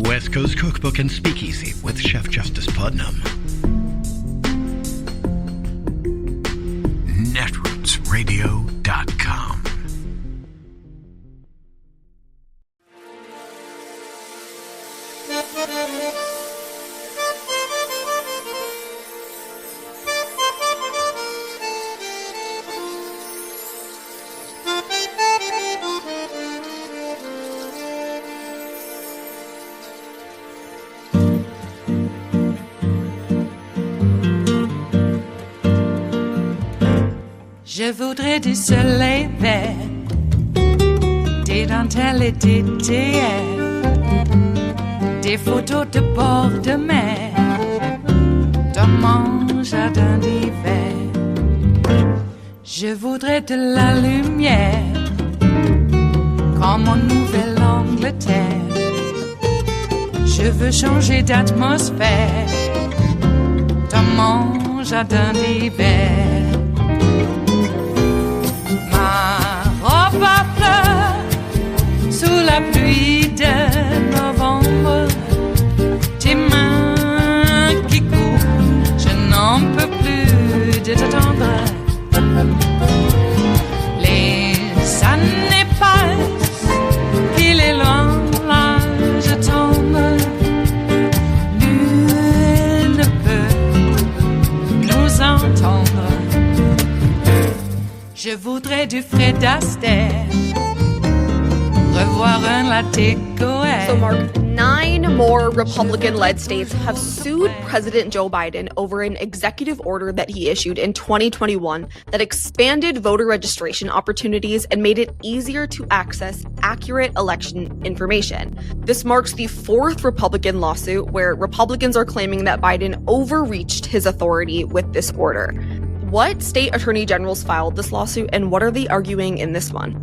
West Coast Cookbook and Speakeasy with Chef Justice Putnam. Netrootsradio.com. Je voudrais du soleil vert, des dentelles et des théières, des photos de bord de mer, dans mon jardin d'hiver. Je voudrais de la lumière, comme en Nouvelle-Angleterre. Je veux changer d'atmosphère, dans mon jardin d'hiver. À fleurs sous la pluie de novembre, tes mains qui courent, je n'en peux plus de t'attendre. Les années passent, il est loin, là je tombe. Nul ne peut nous entendre. Je voudrais du Fred Astaire, revoir un latte Goët. So, Mark, 9 more Republican-led states have sued President Joe Biden over an executive order that he issued in 2021 that expanded voter registration opportunities and made it easier to access accurate election information. This marks the 4th Republican lawsuit where Republicans are claiming that Biden overreached his authority with this order. What state attorney generals filed this lawsuit, and what are they arguing in this one?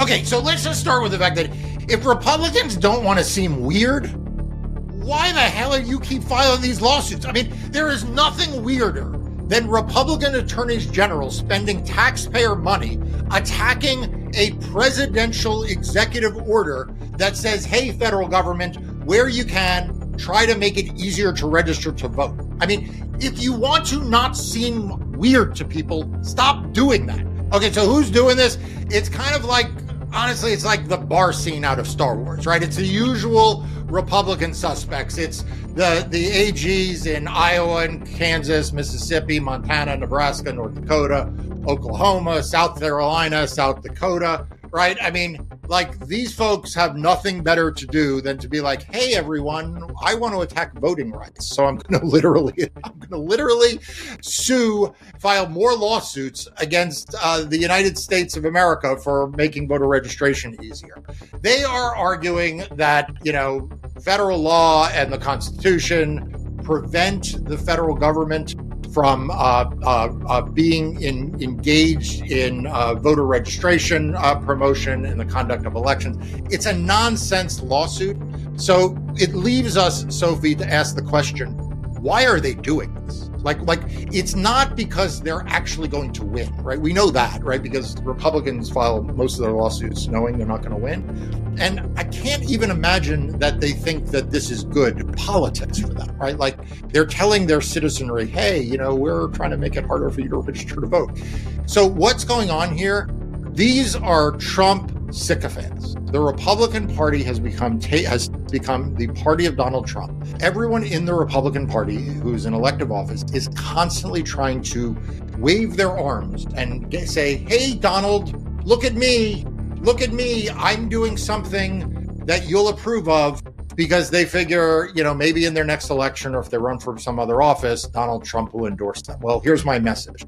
Okay, so let's just start with the fact that if Republicans don't want to seem weird, why the hell do you keep filing these lawsuits? I mean, there is nothing weirder than Republican attorneys general spending taxpayer money attacking a presidential executive order that says, hey, federal government, where you can, try to make it easier to register to vote. I mean, if you want to not seem weird to people, stop doing that. Okay, so who's doing this? It's kind of like, honestly, it's like the bar scene out of Star Wars, right? It's the usual Republican suspects. It's the AGs in Iowa and Kansas, Mississippi, Montana, Nebraska, North Dakota, Oklahoma, South Carolina, South Dakota, right? I mean, like, these folks have nothing better to do than to be like, hey, everyone, I want to attack voting rights. So I'm going to literally file more lawsuits against the United States of America for making voter registration easier. They are arguing that, federal law and the Constitution prevent the federal government from being engaged in voter registration promotion and the conduct of elections. It's a nonsense lawsuit. So it leaves us, Sophie, to ask the question, why are they doing this? Like it's not because they're actually going to win, right? We know that, right? Because Republicans file most of their lawsuits knowing they're not going to win. And I can't even imagine that they think that this is good politics for them, right? Like, they're telling their citizenry, hey, we're trying to make it harder for you to register to vote. So what's going on here? These are Trump sycophants. The Republican Party has become the party of Donald Trump. Everyone in the Republican Party who's in elective office is constantly trying to wave their arms and say, hey, Donald, look at me. I'm doing something that you'll approve of, because they figure, maybe in their next election, or if they run for some other office, Donald Trump will endorse them. Well, here's my message.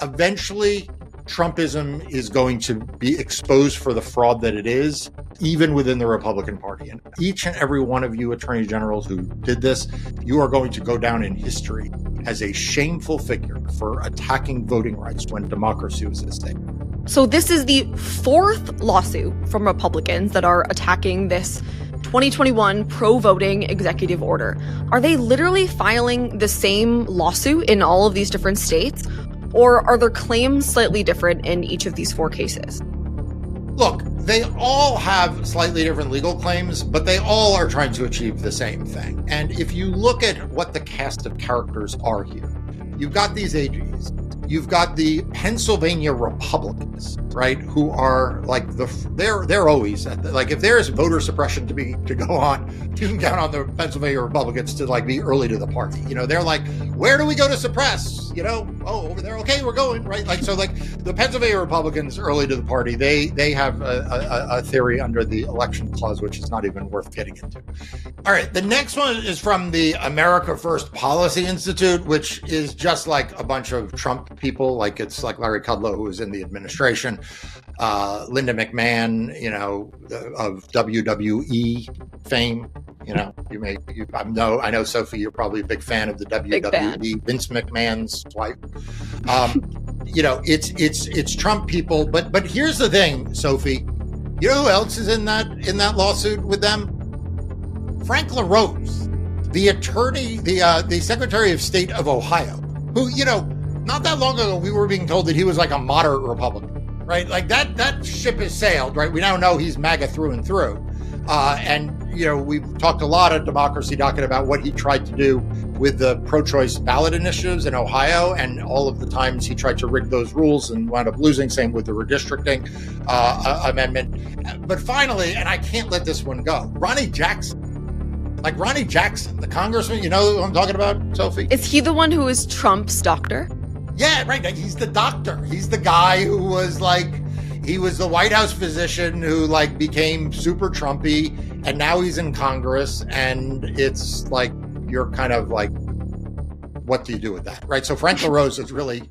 Eventually, Trumpism is going to be exposed for the fraud that it is, even within the Republican Party. And each and every one of you attorney generals who did this, you are going to go down in history as a shameful figure for attacking voting rights when democracy was at stake. So this is the 4th lawsuit from Republicans that are attacking this 2021 pro-voting executive order. Are they literally filing the same lawsuit in all of these different states? Or are their claims slightly different in each of these 4 cases? Look, they all have slightly different legal claims, but they all are trying to achieve the same thing. And if you look at what the cast of characters are here, you've got these AGs. You've got the Pennsylvania Republicans, right? Who are like they're always at like if there's voter suppression to go on, you can count on the Pennsylvania Republicans to like be early to the party. You know, they're like, where do we go to suppress? You know, oh, over there. Okay, we're going right. Like so, like the Pennsylvania Republicans early to the party. They have a theory under the election clause, which is not even worth getting into. All right, the next one is from the America First Policy Institute, which is just like a bunch of Trump people, like it's like Larry Kudlow, who was in the administration, Linda McMahon, you know, of WWE fame. You know, I know Sophie, you're probably a big fan of the WWE, Vince McMahon's wife. You know, it's Trump people, but here's the thing, Sophie. You know who else is in that lawsuit with them? Frank LaRose, the attorney, the Secretary of State of Ohio, who, you know, not that long ago, we were being told that he was like a moderate Republican, right? Like that ship has sailed, right? We now know he's MAGA through and through. And, you know, we've talked a lot at Democracy Docket about what he tried to do with the pro-choice ballot initiatives in Ohio and all of the times he tried to rig those rules and wound up losing, same with the redistricting amendment. But finally, and I can't let this one go, Ronnie Jackson, the congressman, you know who I'm talking about, Sophie? Is he the one who is Trump's doctor? Yeah, right. He's the doctor. He's the guy who was like, he was the White House physician who like became super Trumpy, and now he's in Congress, and it's like, you're kind of like, what do you do with that, right? So Frank LaRose is really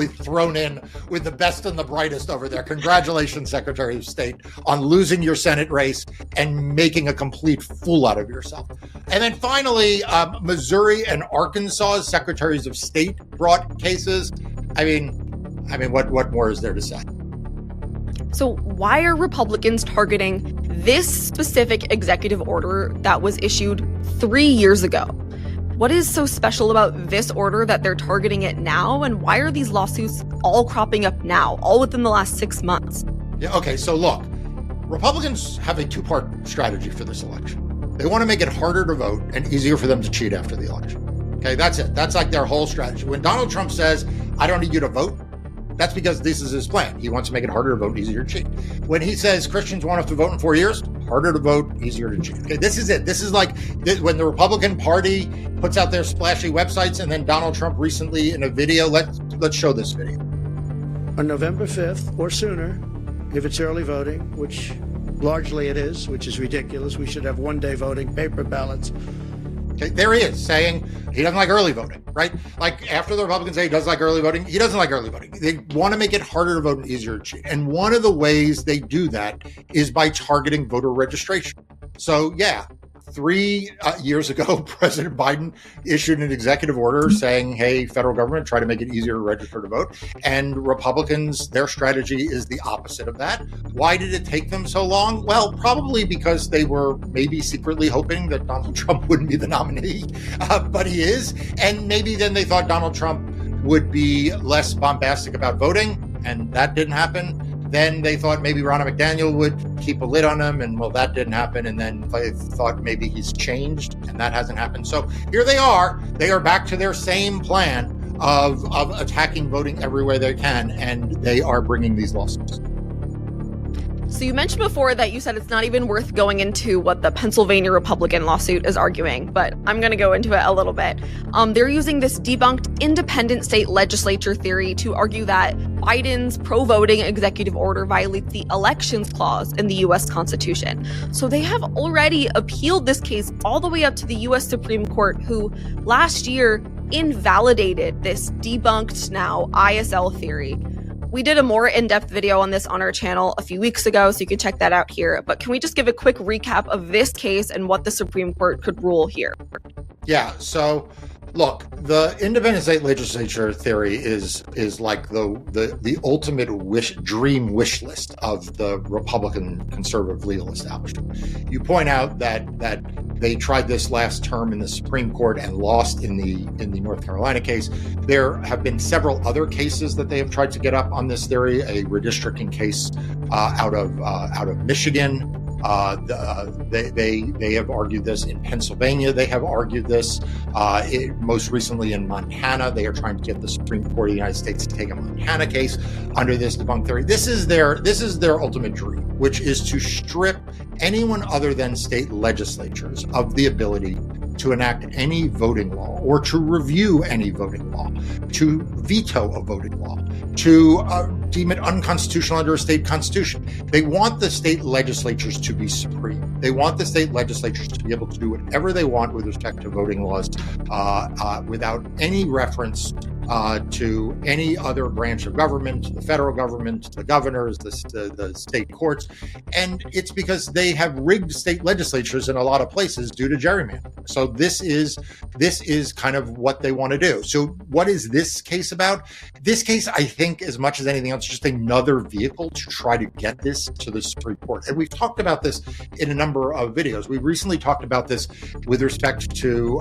thrown in with the best and the brightest over there. Congratulations, Secretary of State, on losing your Senate race and making a complete fool out of yourself. And then finally, Missouri and Arkansas Secretaries of State brought cases. I mean, what more is there to say? So why are Republicans targeting this specific executive order that was issued 3 years ago? What is so special about this order that they're targeting it now? And why are these lawsuits all cropping up now, all within the last 6 months? Yeah, okay, so look, Republicans have a two-part strategy for this election. They want to make it harder to vote and easier for them to cheat after the election. Okay, that's it. That's like their whole strategy. When Donald Trump says, I don't need you to vote, that's because this is his plan. He wants to make it harder to vote, easier to cheat. When he says Christians want us to vote in 4 years, harder to vote, easier to cheat. Okay, this is it. This is like when the Republican Party puts out their splashy websites, and then Donald Trump recently in a video, let's show this video. On November 5th or sooner, if it's early voting, which largely it is, which is ridiculous, we should have one-day voting, paper ballots. Okay, there he is saying he doesn't like early voting, right? Like after the Republicans say he does like early voting, he doesn't like early voting. They want to make it harder to vote and easier to cheat. And one of the ways they do that is by targeting voter registration. So yeah, 3 years ago, President Biden issued an executive order saying, hey, federal government, try to make it easier to register to vote. And Republicans, their strategy is the opposite of that. Why did it take them so long? Well, probably because they were maybe secretly hoping that Donald Trump wouldn't be the nominee, but he is. And maybe then they thought Donald Trump would be less bombastic about voting, and that didn't happen. Then they thought maybe Ronna McDaniel would keep a lid on him, and well, that didn't happen. And then they thought maybe he's changed, and that hasn't happened. So here they are. They are back to their same plan of attacking voting everywhere they can, and they are bringing these lawsuits. So you mentioned before that you said it's not even worth going into what the Pennsylvania Republican lawsuit is arguing, but I'm going to go into it a little bit. They're using this debunked independent state legislature theory to argue that Biden's pro-voting executive order violates the elections clause in the U.S. Constitution. So they have already appealed this case all the way up to the U.S. Supreme Court, who last year invalidated this debunked now ISL theory. We did a more in-depth video on this on our channel a few weeks ago, so you can check that out here. But can we just give a quick recap of this case and what the Supreme Court could rule here? Yeah, so Look, the independent state legislature theory is like the ultimate dream wish list of the Republican conservative legal establishment. You point out that they tried this last term in the Supreme Court and lost in the North Carolina case. There have been several other cases that they have tried to get up on this theory. A redistricting case out of Michigan. They have argued this in Pennsylvania. They have argued this most recently in Montana. They are trying to get the Supreme Court of the United States to take a Montana case under this debunked theory. This is their ultimate dream, which is to strip anyone other than state legislatures of the ability to enact any voting law or to review any voting law, to veto a voting law, to deem it unconstitutional under a state constitution. They want the state legislatures to be supreme. They want the state legislatures to be able to do whatever they want with respect to voting laws without any reference to any other branch of government, the federal government, the governors, the state courts. And it's because they have rigged state legislatures in a lot of places due to gerrymandering. So this is kind of what they want to do. So what is this case about? This case, I think, as much as anything else, just another vehicle to try to get this to the Supreme Court. And we've talked about this in a number of videos. We recently talked about this with respect to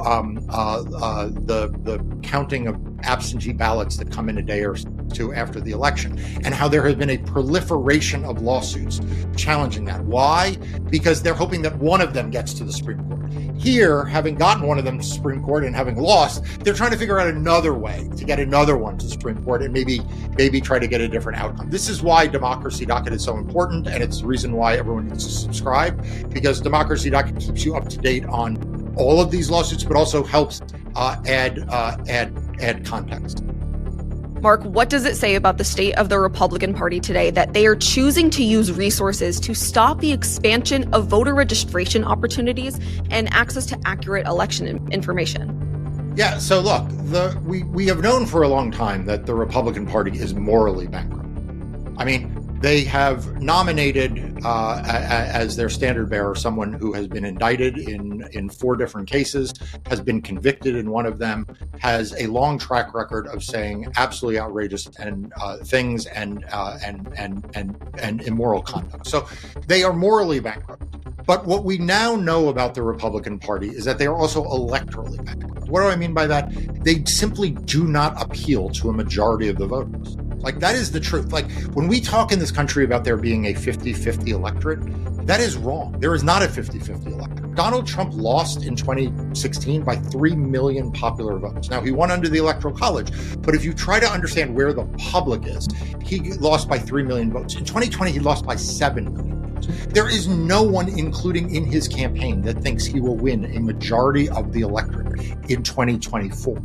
the counting of absentee ballots that come in a day or two after the election, and how there has been a proliferation of lawsuits challenging that. Why? Because they're hoping that one of them gets to the Supreme Court. Here, having gotten one of them to the Supreme Court and having lost, they're trying to figure out another way to get another one to the Supreme Court and maybe try to get a different outcome. This is why Democracy Docket is so important, and it's the reason why everyone needs to subscribe, because Democracy Docket keeps you up to date on all of these lawsuits, but also helps add context. Mark, what does it say about the state of the Republican Party today that they are choosing to use resources to stop the expansion of voter registration opportunities and access to accurate election information? Yeah, so look, we have known for a long time that the Republican Party is morally bankrupt. I mean, they have nominated as their standard bearer someone who has been indicted in 4 different cases, has been convicted in one of them, has a long track record of saying absolutely outrageous things and immoral conduct. So they are morally bankrupt. But what we now know about the Republican Party is that they are also electorally bankrupt. What do I mean by that? They simply do not appeal to a majority of the voters. Like, that is the truth. Like, when we talk in this country about there being a 50-50 electorate, that is wrong. There is not a 50-50 electorate. Donald Trump lost in 2016 by 3 million popular votes. Now, he won under the Electoral College, but if you try to understand where the public is, he lost by 3 million votes. In 2020, he lost by 7 million votes. There is no one, including in his campaign, that thinks he will win a majority of the electorate in 2024.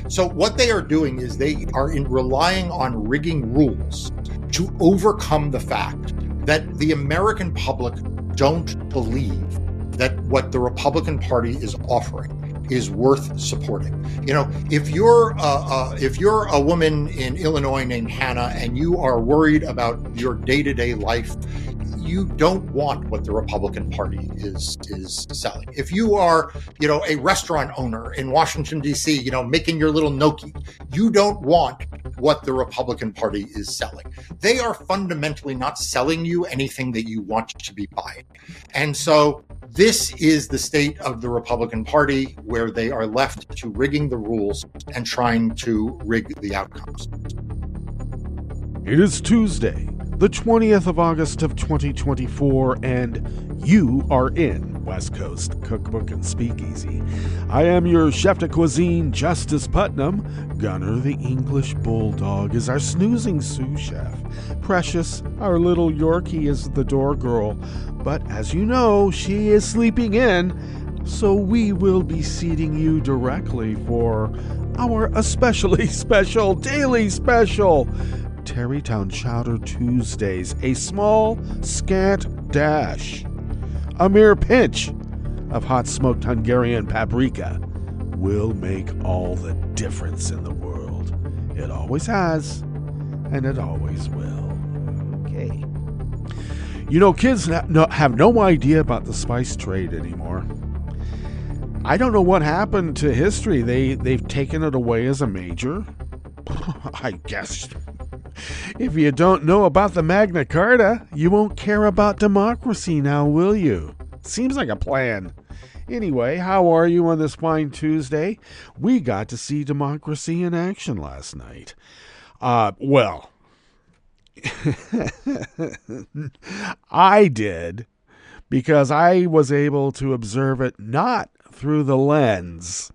So what they are doing is they are relying on rigging rules to overcome the fact that the American public don't believe that what the Republican Party is offering is worth supporting. You know, if you're a woman in Illinois named Hannah and you are worried about your day-to-day life, you don't want what the Republican Party is selling. If you are, a restaurant owner in Washington, D.C., making your little gnocchi, you don't want what the Republican Party is selling. They are fundamentally not selling you anything that you want to be buying. And so this is the state of the Republican Party, where they are left to rigging the rules and trying to rig the outcomes. It is Tuesday, the 20th of August of 2024, and you are in West Coast Cookbook and Speakeasy. I am your chef de cuisine, Justice Putnam. Gunner, the English bulldog, is our snoozing sous chef. Precious, our little Yorkie, is the door girl. But as you know, she is sleeping in, so we will be seating you directly for our especially special daily special, Tarrytown Chowder Tuesdays, a small, scant dash, a mere pinch of hot smoked Hungarian paprika will make all the difference in the world. It always has, and it always will. Okay. Kids have no idea about the spice trade anymore. I don't know what happened to history. They've taken it away as a major. I guess if you don't know about the Magna Carta, you won't care about democracy now, will you? Seems like a plan. Anyway, how are you on this fine Tuesday? We got to see democracy in action last night. Well, I did, because I was able to observe it not through the lens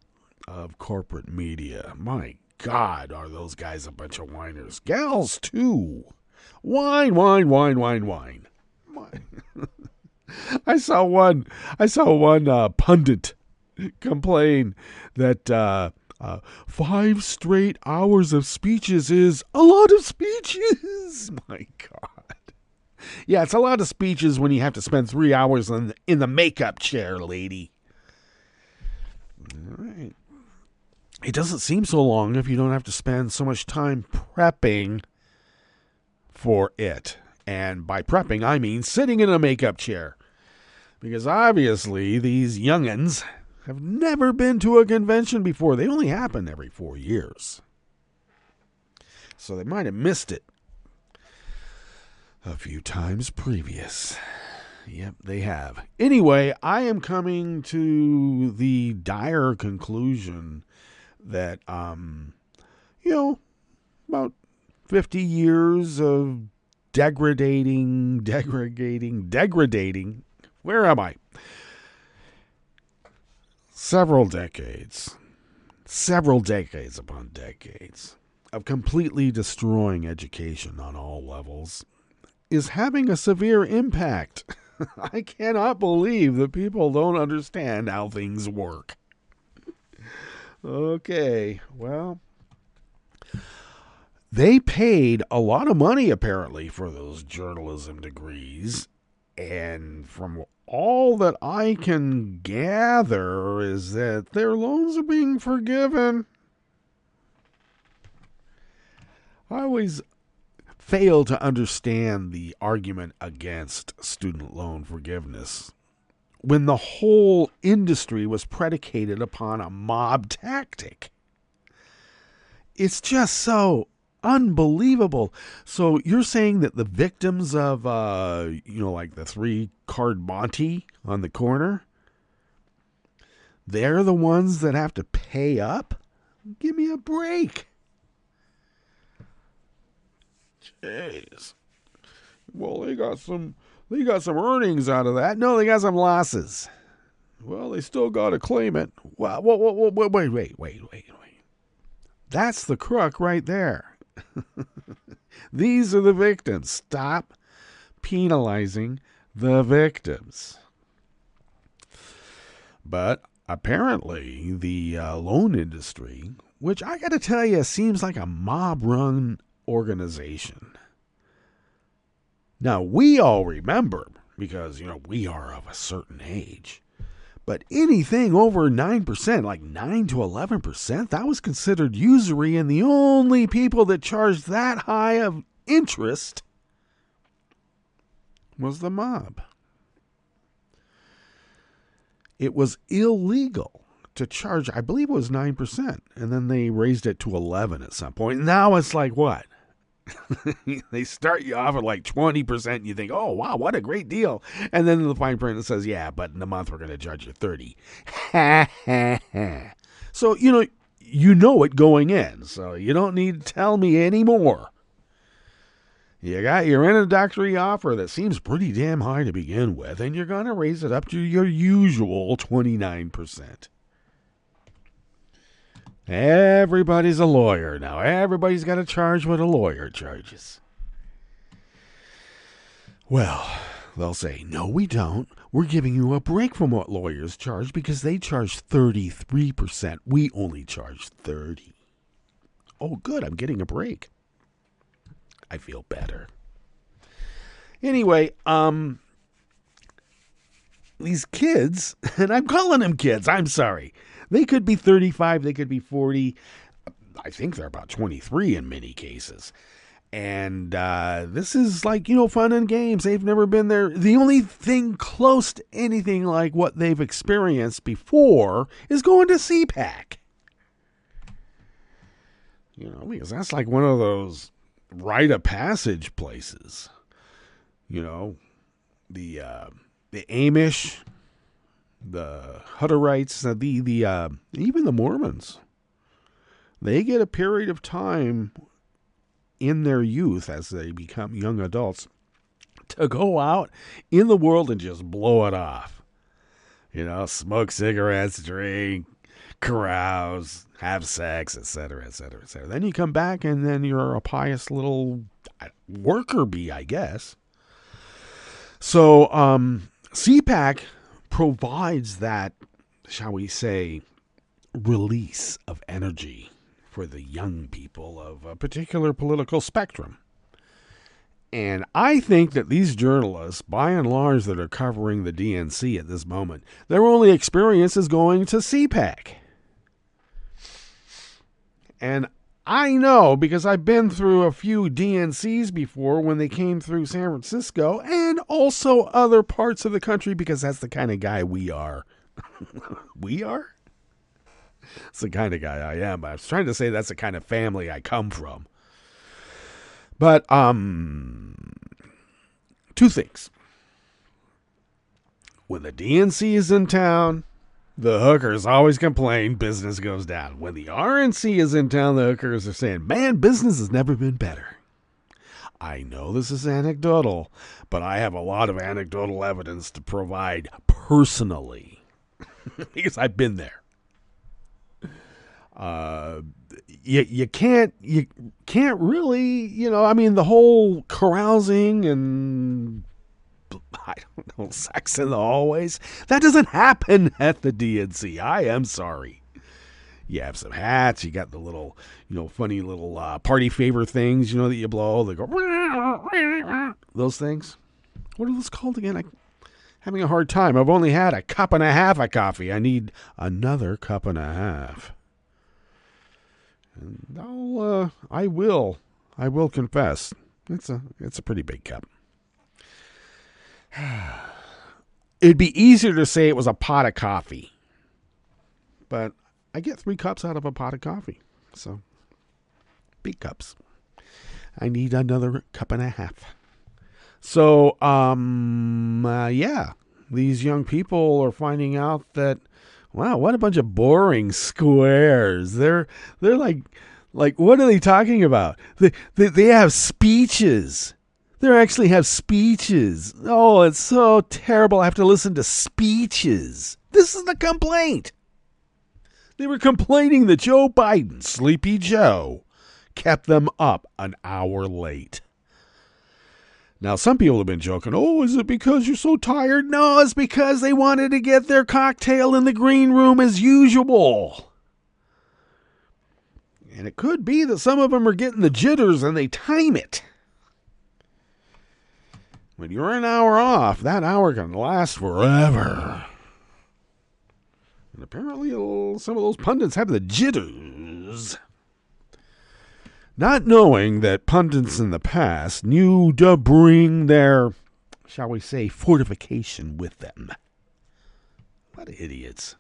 of corporate media. My God, are those guys a bunch of whiners. Gals, too. Wine, wine, wine, wine, wine. I saw one pundit complain that 5 straight hours of speeches is a lot of speeches. My God. Yeah, it's a lot of speeches when you have to spend 3 hours in the makeup chair, lady. All right. It doesn't seem so long if you don't have to spend so much time prepping for it. And by prepping, I mean sitting in a makeup chair. Because obviously these young'uns have never been to a convention before. They only happen every 4 years. So they might have missed it a few times previous. Yep, they have. Anyway, I am coming to the dire conclusion that, about 50 years of degrading. Where am I? Several decades upon decades of completely destroying education on all levels is having a severe impact. I cannot believe that people don't understand how things work. Okay, well, they paid a lot of money apparently for those journalism degrees, and from all that I can gather is that their loans are being forgiven. I always fail to understand the argument against student loan forgiveness when the whole industry was predicated upon a mob tactic. It's just so unbelievable. So you're saying that the victims of, like the 3-card Monty on the corner, they're the ones that have to pay up? Give me a break. Jeez. Well, they got some earnings out of that. No, they got some losses. Well, they still got to claim it. Well, wait. That's the crook right there. These are the victims. Stop penalizing the victims. But apparently the loan industry, which I got to tell you seems like a mob-run organization. Now, we all remember, because, we are of a certain age, but anything over 9%, like 9 to 11%, that was considered usury, and the only people that charged that high of interest was the mob. It was illegal to charge, I believe it was 9%, and then they raised it to 11 at some point. Now it's like what? They start you off at like 20%, and you think, oh, wow, what a great deal. And then the fine print says, yeah, but in a month we're going to charge you 30. So, you know it going in, so you don't need to tell me anymore. You got your introductory offer that seems pretty damn high to begin with, and you're going to raise it up to your usual 29%. Everybody's a lawyer now. Everybody's got to charge what a lawyer charges. Well, they'll say, no, we don't. We're giving you a break from what lawyers charge because they charge 33%. We only charge 30%. Oh, good. I'm getting a break. I feel better. Anyway, these kids, and I'm calling them kids, I'm sorry. They could be 35, they could be 40. I think they're about 23 in many cases. And this is like, fun and games. They've never been there. The only thing close to anything like what they've experienced before is going to CPAC. Because that's like one of those rite of passage places. The Amish, the Hutterites, the even the Mormons. They get a period of time in their youth as they become young adults to go out in the world and just blow it off. Smoke cigarettes, drink, carouse, have sex, etc., etc., etc. Then you come back and then you're a pious little worker bee, I guess. So CPAC provides that, shall we say, release of energy for the young people of a particular political spectrum. And I think that these journalists, by and large, that are covering the DNC at this moment, their only experience is going to CPAC. And I know, because I've been through a few DNCs before when they came through San Francisco and also other parts of the country, because that's the kind of guy we are. We are? That's the kind of guy I am. I was trying to say that's the kind of family I come from. But, two things. When the DNC is in town, the hookers always complain business goes down. When the RNC is in town, the hookers are saying, man, business has never been better. I know this is anecdotal, but I have a lot of anecdotal evidence to provide personally because I've been there. You can't really, the whole carousing and I don't know, sex in the hallways, that doesn't happen at the DNC. I am sorry. You have some hats, you got the little, funny little party favor things, that you blow. They go, those things. What are those called again? I'm having a hard time. I've only had a cup and a half of coffee. I need another cup and a half. And I will confess, it's a pretty big cup. It'd be easier to say it was a pot of coffee, but I get 3 cups out of a pot of coffee, so big cups. I need another cup and a half. So, these young people are finding out that, wow, what a bunch of boring squares. They're like, what are they talking about? They have speeches. They actually have speeches. Oh, it's so terrible. I have to listen to speeches. This is the complaint. They were complaining that Joe Biden, Sleepy Joe, kept them up an hour late. Now, some people have been joking, oh, is it because you're so tired? No, it's because they wanted to get their cocktail in the green room as usual. And it could be that some of them are getting the jitters and they time it. When you're an hour off, that hour can last forever. And apparently some of those pundits have the jitters. Not knowing that pundits in the past knew to bring their, shall we say, fortification with them. What idiots.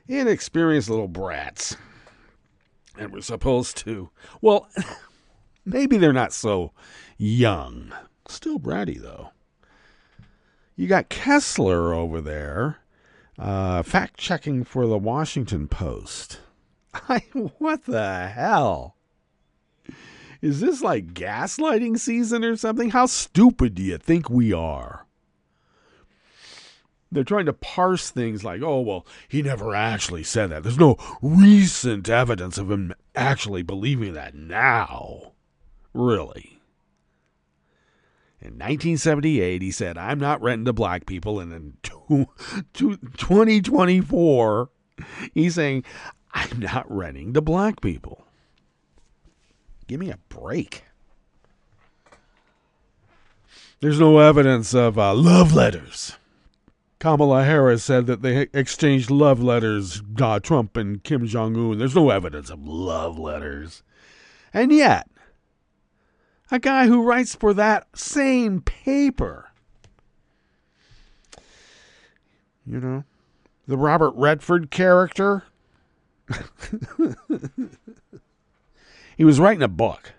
Inexperienced little brats. And we're supposed to, well, maybe they're not so young. Still bratty, though. You got Kessler over there, fact-checking for the Washington Post. What the hell? Is this like gaslighting season or something? How stupid do you think we are? They're trying to parse things like, oh, well, he never actually said that. There's no recent evidence of him actually believing that now. Really? In 1978, he said, I'm not renting to black people. And in 2024, he's saying, I'm not renting to black people. Give me a break. There's no evidence of love letters. Kamala Harris said that they exchanged love letters, Trump and Kim Jong-un. There's no evidence of love letters. And yet, A guy who writes for that same paper. You know, the Robert Redford character. He was writing a book.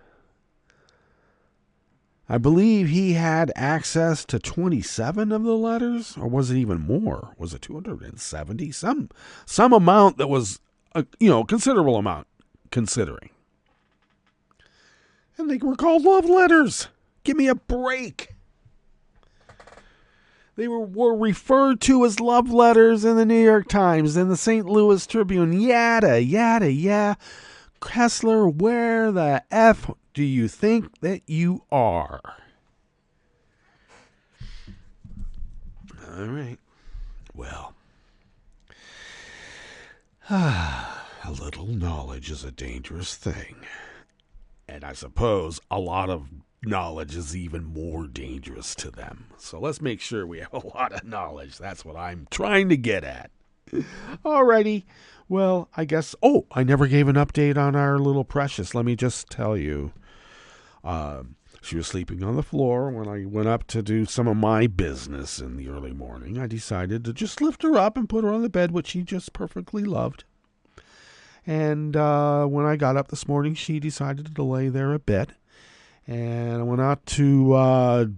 I believe he had access to 27 of the letters, or was it even more? Was it 270? Some amount that was a considerable amount, considering. And they were called love letters. Give me a break. They were referred to as love letters in the New York Times and the St. Louis Tribune. Yada, yada, yeah. Kessler, where the F do you think that you are? All right. Well, a little knowledge is a dangerous thing. And I suppose a lot of knowledge is even more dangerous to them. So let's make sure we have a lot of knowledge. That's what I'm trying to get at. Alrighty. Well, I guess... Oh, I never gave an update on our little precious. Let me just tell you. She was sleeping on the floor when I went up to do some of my business in the early morning. I decided to just lift her up and put her on the bed, which she just perfectly loved. And when I got up this morning, she decided to lay there a bit. And I went out to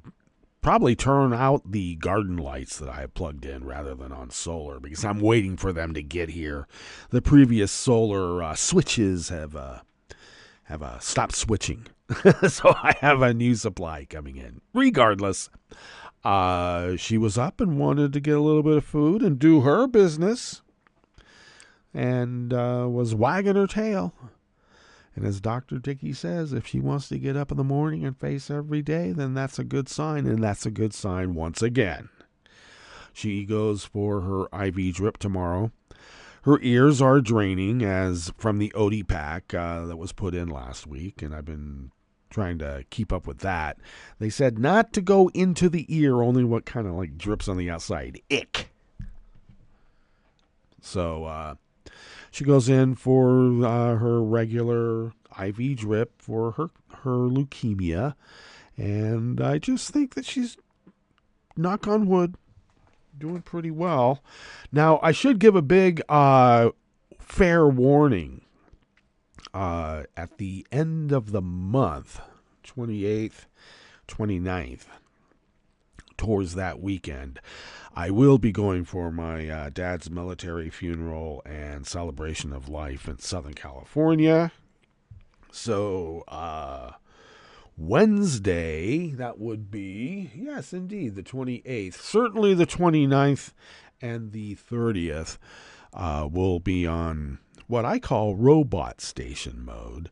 probably turn out the garden lights that I have plugged in rather than on solar, because I'm waiting for them to get here. The previous solar switches have stopped switching. So I have a new supply coming in. Regardless, she was up and wanted to get a little bit of food and do her business, and was wagging her tail. And as Dr. Dickey says, if she wants to get up in the morning and face every day, then that's a good sign, and that's a good sign once again. She goes for her IV drip tomorrow. Her ears are draining as from the OD pack that was put in last week, and I've been trying to keep up with that. They said not to go into the ear, only what kind of like drips on the outside. Ick. So she goes in for her regular IV drip for her leukemia, and I just think that she's, knock on wood, doing pretty well. Now, I should give a big fair warning. At the end of the month, 28th, 29th, towards that weekend, I will be going for my dad's military funeral and celebration of life in Southern California. So, Wednesday, that would be, yes, indeed, the 28th. Certainly the 29th and the 30th will be on what I call robot station mode.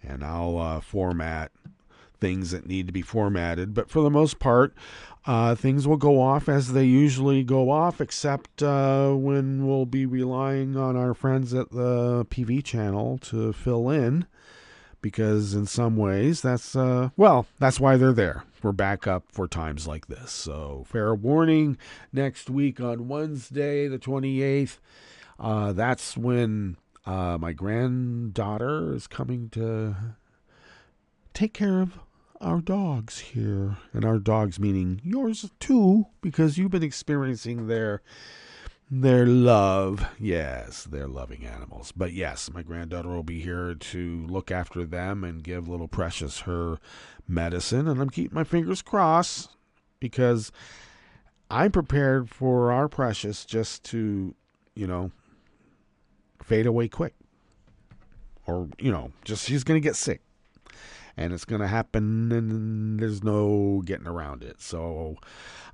And I'll format things that need to be formatted. But for the most part, things will go off as they usually go off, except when we'll be relying on our friends at the PV channel to fill in. Because in some ways, that's why they're there, for backup for times like this. So, fair warning, next week on Wednesday, the 28th, that's when my granddaughter is coming to take care of our dogs here. And our dogs meaning yours too, because you've been experiencing their love. Yes, they're loving animals. But yes, my granddaughter will be here to look after them and give little Precious her medicine. And I'm keeping my fingers crossed, because I'm prepared for our Precious just to, fade away quick. Or, just she's going to get sick. And it's going to happen, and there's no getting around it. So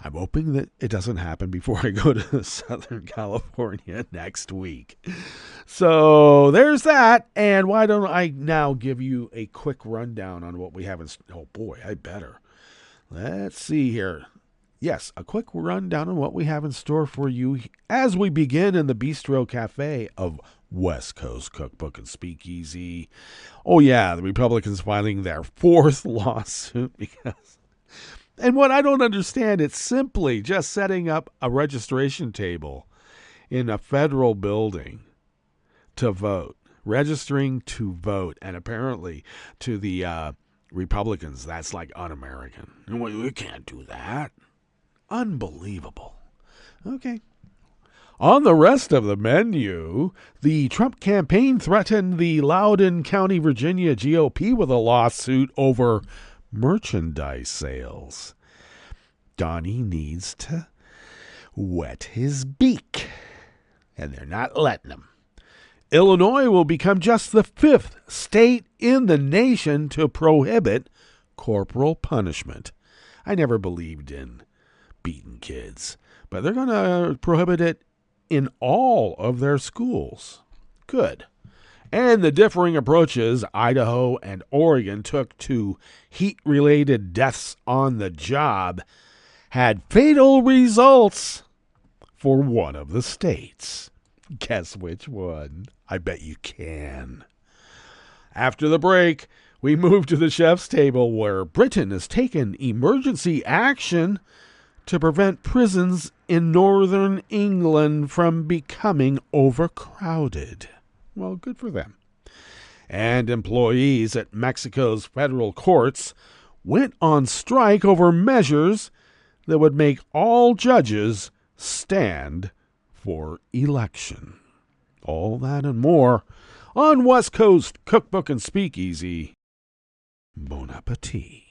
I'm hoping that it doesn't happen before I go to Southern California next week. So there's that. And why don't I now give you a quick rundown on what we have in... Oh, boy, I better. Let's see here. Yes, a quick rundown on what we have in store for you as we begin in the Bistro Cafe of West Coast Cookbook and Speakeasy. Oh yeah, the Republicans filing their fourth lawsuit because... And what I don't understand, it's simply just setting up a registration table in a federal building to vote. Registering to vote, and apparently to the Republicans, that's like un-American. We can't do that. Unbelievable. Okay. On the rest of the menu, the Trump campaign threatened the Loudoun County, Virginia GOP with a lawsuit over merchandise sales. Donnie needs to wet his beak, and they're not letting him. Illinois will become just the 5th state in the nation to prohibit corporal punishment. I never believed in beating kids, but they're going to prohibit it in all of their schools. Good. And the differing approaches Idaho and Oregon took to heat-related deaths on the job had fatal results for one of the states. Guess which one? I bet you can. After the break, we move to the chef's table where Britain has taken emergency action to prevent prisons in northern England from becoming overcrowded. Well, good for them. And employees at Mexico's federal courts went on strike over measures that would make all judges stand for election. All that and more on West Coast Cookbook and Speakeasy. Bon appetit.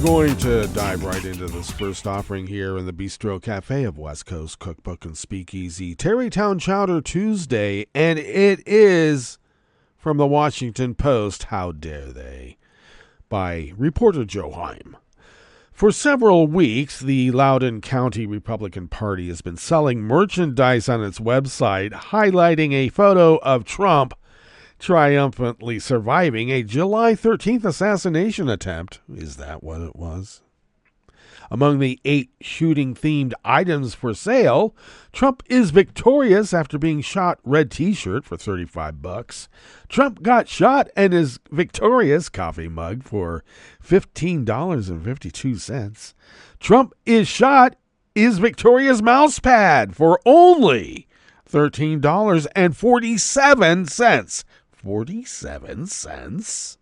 Going to dive right into this first offering here in the Bistro Cafe of West Coast Cookbook and Speakeasy. Tarrytown Chowder Tuesday, and it is from the Washington Post, How Dare They, by reporter Joe Heim. For several weeks, the Loudoun County Republican Party has been selling merchandise on its website, highlighting a photo of Trump triumphantly surviving a July 13th assassination attempt. Is that what it was? Among the 8 shooting-themed items for sale, Trump is victorious after being shot red t-shirt for $35. Trump got shot and is victorious coffee mug for $15.52. Trump is shot is victorious mouse pad for only $13.47. 47 cents.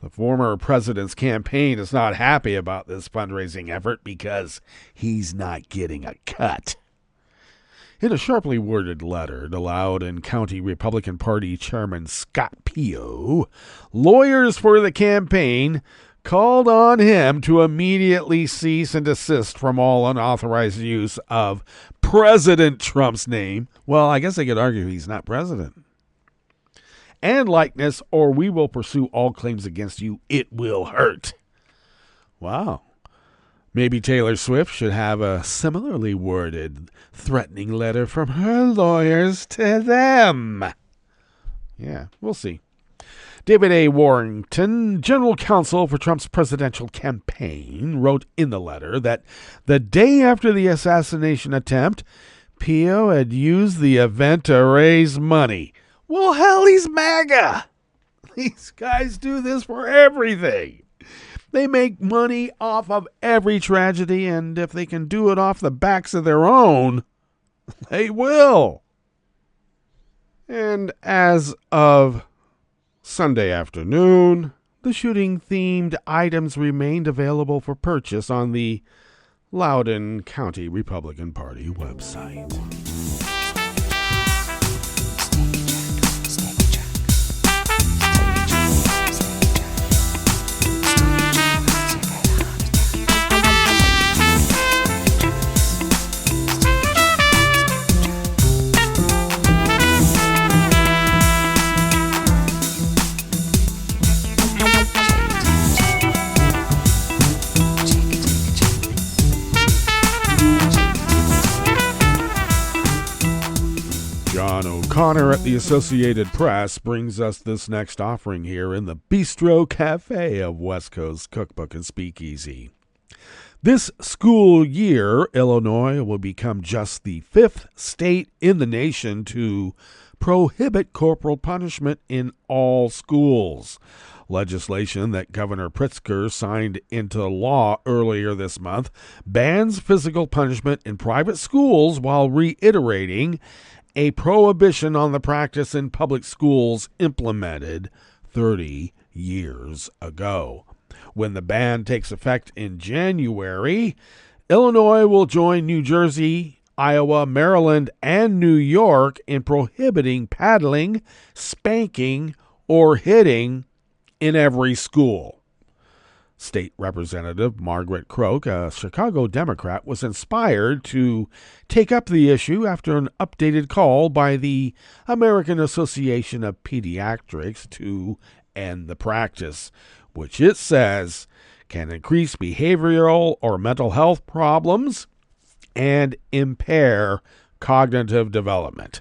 The former president's campaign is not happy about this fundraising effort because he's not getting a cut. In a sharply worded letter to Loudoun County Republican Party Chairman Scott Pio, lawyers for the campaign called on him to immediately cease and desist from all unauthorized use of President Trump's name. Well, I guess they could argue he's not president. And likeness, or we will pursue all claims against you. It will hurt. Wow. Maybe Taylor Swift should have a similarly worded, threatening letter from her lawyers to them. Yeah, we'll see. David A. Warrington, general counsel for Trump's presidential campaign, wrote in the letter that the day after the assassination attempt, Pio had used the event to raise money. Well, hell, he's MAGA. These guys do this for everything. They make money off of every tragedy, and if they can do it off the backs of their own, they will. And as of Sunday afternoon, the shooting-themed items remained available for purchase on the Loudoun County Republican Party website. John O'Connor at the Associated Press brings us this next offering here in the Bistro Cafe of West Coast Cookbook and Speakeasy. This school year, Illinois will become just the 5th state in the nation to prohibit corporal punishment in all schools. Legislation that Governor Pritzker signed into law earlier this month bans physical punishment in private schools while reiterating a prohibition on the practice in public schools implemented 30 years ago. When the ban takes effect in January, Illinois will join New Jersey, Iowa, Maryland, and New York in prohibiting paddling, spanking, or hitting in every school. State Representative Margaret Croak, a Chicago Democrat, was inspired to take up the issue after an updated call by the American Association of Pediatrics to end the practice, which it says can increase behavioral or mental health problems and impair cognitive development.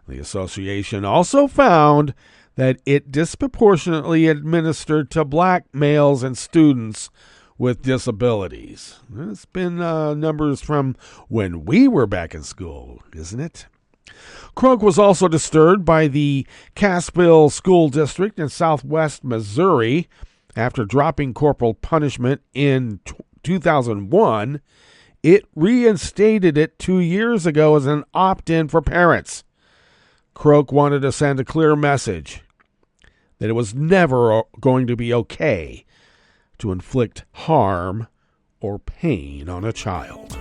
The association also found that it disproportionately administered to black males and students with disabilities. It's been numbers from when we were back in school, isn't it? Croak was also disturbed by the Cassville School District in southwest Missouri. After dropping corporal punishment in 2001, it reinstated it 2 years ago as an opt-in for parents. Croak wanted to send a clear message that it was never going to be okay to inflict harm or pain on a child.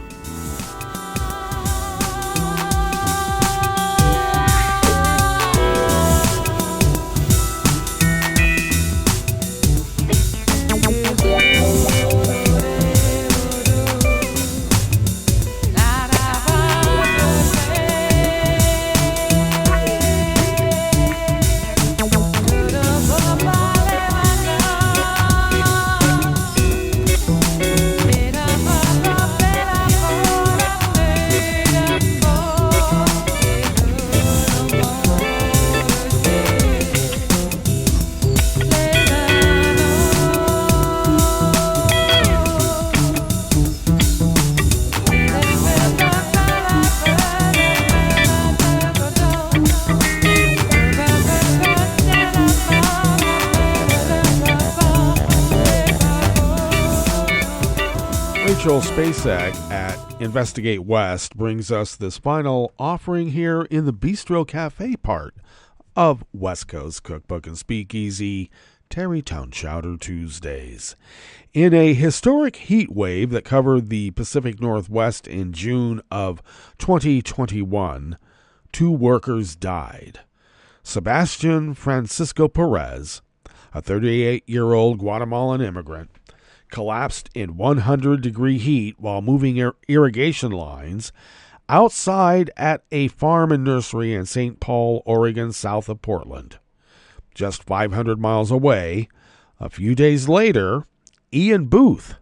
Rachel Spacek at Investigate West brings us this final offering here in the Bistro Cafe part of West Coast Cookbook and Speakeasy, Tarrytown Chowder Tuesdays. In a historic heat wave that covered the Pacific Northwest in June of 2021, 2 workers died. Sebastian Francisco Perez, a 38-year-old Guatemalan immigrant, collapsed in 100-degree heat while moving irrigation lines outside at a farm and nursery in St. Paul, Oregon, south of Portland. Just 500 miles away, a few days later, Ian Booth,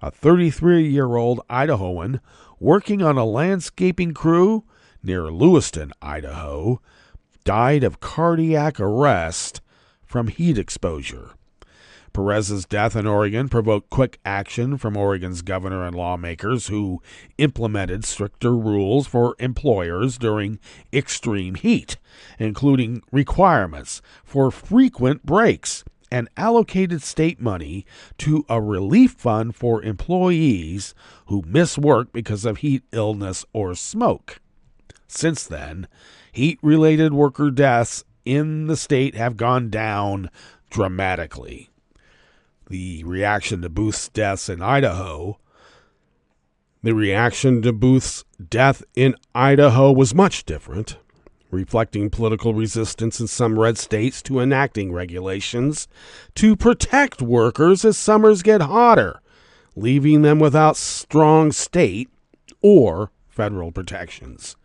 a 33-year-old Idahoan working on a landscaping crew near Lewiston, Idaho, died of cardiac arrest from heat exposure. Perez's death in Oregon provoked quick action from Oregon's governor and lawmakers who implemented stricter rules for employers during extreme heat, including requirements for frequent breaks and allocated state money to a relief fund for employees who miss work because of heat illness or smoke. Since then, heat-related worker deaths in the state have gone down dramatically. The reaction to Booth's death in Idaho was much different, reflecting political resistance in some red states to enacting regulations to protect workers as summers get hotter, leaving them without strong state or federal protections.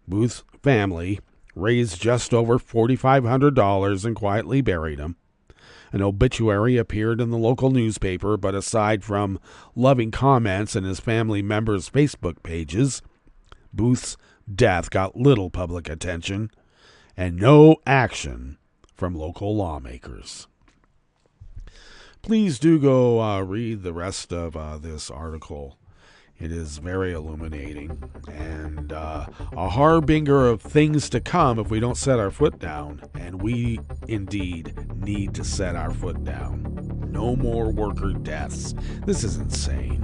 Booth's family raised just over $4,500 and quietly buried him. An obituary appeared in the local newspaper, but aside from loving comments in his family members' Facebook pages, Booth's death got little public attention and no action from local lawmakers. Please do go read the rest of this article. It is very illuminating and a harbinger of things to come if we don't set our foot down. And we indeed need to set our foot down. No more worker deaths. This is insane.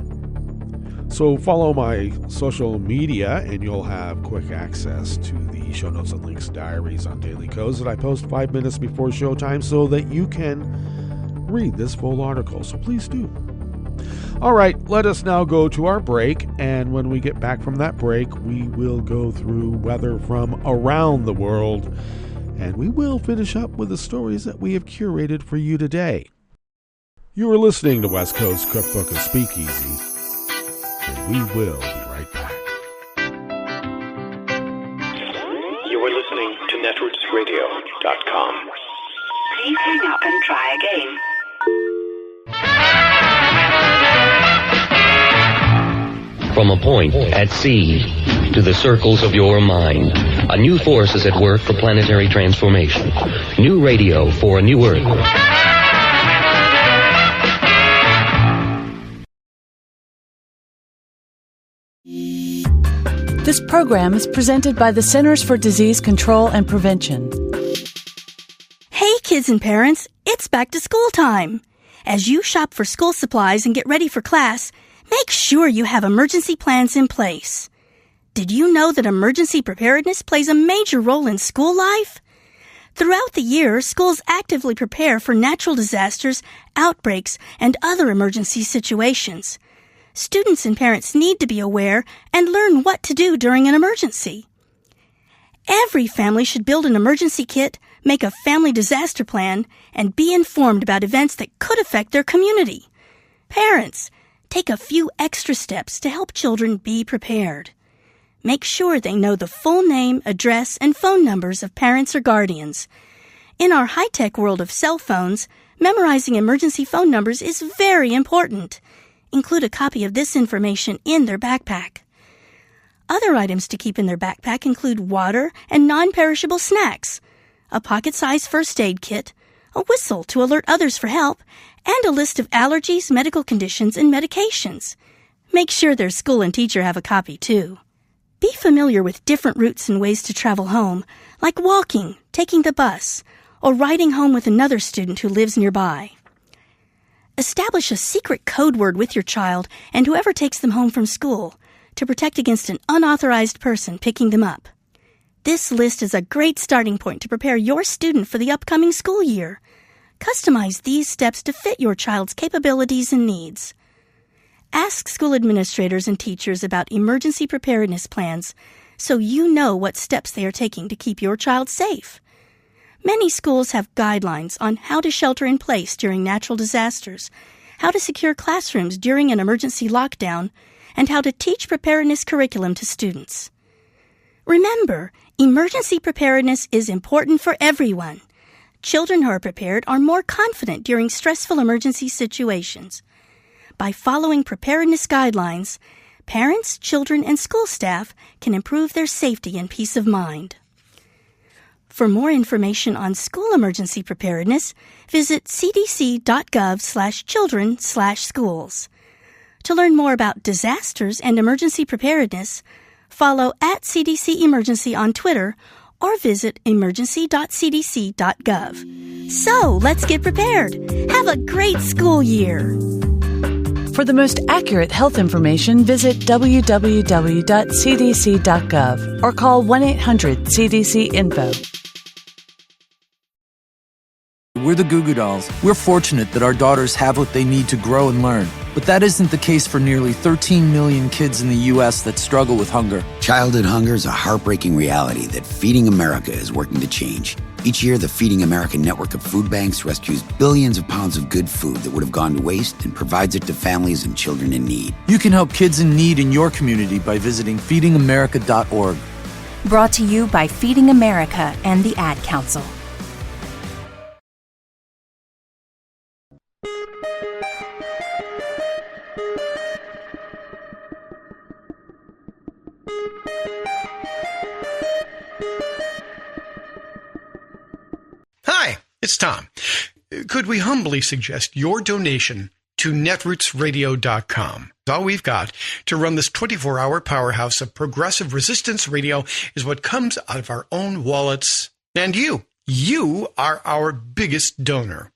So follow my social media and you'll have quick access to the show notes and links diaries on Daily Codes that I post 5 minutes before showtime so that you can read this full article. So please do. All right, let us now go to our break, and when we get back from that break, we will go through weather from around the world, and we will finish up with the stories that we have curated for you today. You are listening to West Coast Cookbook and Speakeasy, and we will be right back. You are listening to netrootsradio.com. Please hang up and try again. From a point at sea to the circles of your mind, a new force is at work for planetary transformation. New radio for a new Earth. This program is presented by the Centers for Disease Control and Prevention. Hey kids and parents, it's back to school time. As you shop for school supplies and get ready for class, make sure you have emergency plans in place. Did you know that emergency preparedness plays a major role in school life? Throughout the year, schools actively prepare for natural disasters, outbreaks, and other emergency situations. Students and parents need to be aware and learn what to do during an emergency. Every family should build an emergency kit, make a family disaster plan, and be informed about events that could affect their community. Parents, take a few extra steps to help children be prepared. Make sure they know the full name, address, and phone numbers of parents or guardians. In our high-tech world of cell phones, memorizing emergency phone numbers is very important. Include a copy of this information in their backpack. Other items to keep in their backpack include water and non-perishable snacks, a pocket-sized first aid kit, a whistle to alert others for help, and a list of allergies, medical conditions, and medications. Make sure their school and teacher have a copy, too. Be familiar with different routes and ways to travel home, like walking, taking the bus, or riding home with another student who lives nearby. Establish a secret code word with your child and whoever takes them home from school to protect against an unauthorized person picking them up. This list is a great starting point to prepare your student for the upcoming school year. Customize these steps to fit your child's capabilities and needs. Ask school administrators and teachers about emergency preparedness plans so you know what steps they are taking to keep your child safe. Many schools have guidelines on how to shelter in place during natural disasters, how to secure classrooms during an emergency lockdown, and how to teach preparedness curriculum to students. Remember, emergency preparedness is important for everyone. Children who are prepared are more confident during stressful emergency situations. By following preparedness guidelines, parents, children, and school staff can improve their safety and peace of mind. For more information on school emergency preparedness, visit cdc.gov/children/schools. To learn more about disasters and emergency preparedness, follow @CDC Emergency on Twitter or visit emergency.cdc.gov. So, let's get prepared. Have a great school year. For the most accurate health information, visit www.cdc.gov or call 1-800-CDC-INFO. We're the Goo Goo Dolls. We're fortunate that our daughters have what they need to grow and learn. But that isn't the case for nearly 13 million kids in the U.S. that struggle with hunger. Childhood hunger is a heartbreaking reality that Feeding America is working to change. Each year, the Feeding America network of food banks rescues billions of pounds of good food that would have gone to waste and provides it to families and children in need. You can help kids in need in your community by visiting feedingamerica.org. Brought to you by Feeding America and the Ad Council. Tom, could we humbly suggest your donation to netrootsradio.com? All we've got to run this 24-hour powerhouse of progressive resistance radio is what comes out of our own wallets. And you are our biggest donor.